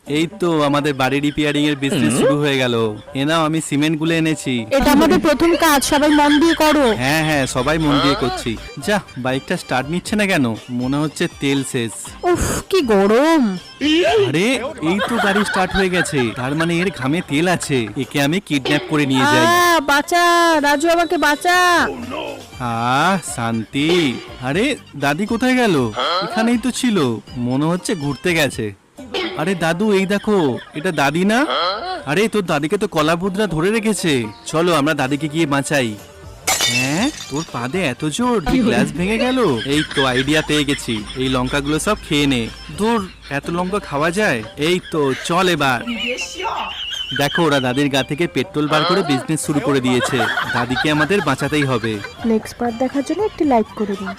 এই তো আমাদের বাড়ি রিপেয়ারিং এর বিজনেস শুরু হয়ে গেল। এ নাও আমি সিমেন্ট গুলো এনেছি। এটা আমাদের প্রথম কাজ, সবাই মন দিয়ে করো। হ্যাঁ হ্যাঁ, সবাই মন দিয়ে করছি। যা, বাইকটা স্টার্ট নিচ্ছে না কেন? মনে হচ্ছে তেল শেষ। উফ, কি গরম। আরে এই তো গাড়ি স্টার্ট হয়ে গেছে, তার মানে এর ঘামে তেল আছে। একে আমি কিডন্যাপ করে নিয়ে যাই। বাঁচা রাজু, আমাকে বাঁচা। শান্তি। আরে দাদি কোথায় গেল? এখানেই তো ছিল, মনে হচ্ছে ঘুরতে গেছে। আরে দাদু, এই দেখো, এটা দাদি না? আরে তোর দাদিকে তো কলাবুদরা ধরে রেখেছে। চলো আমরা দাদিকে গিয়ে বাঁচাই। হ্যাঁ, তোর পাদে এত জোর, গ্লাস ভেঙে গেল। এই তো আইডিয়া পেয়ে গেছি, এই লঙ্কাগুলো সব খেয়ে নে। দূর, এত লঙ্কা খাওয়া যায়? এই তো চল এবার। দেখো, ওরা দাদির গা থেকে পেট্রোল বার করে বিজনেস শুরু করে দিয়েছে। দাদিকে আমাদের বাঁচাতেই হবে। নেক্সট পার্ট দেখার জন্য একটি লাইক করে দিন।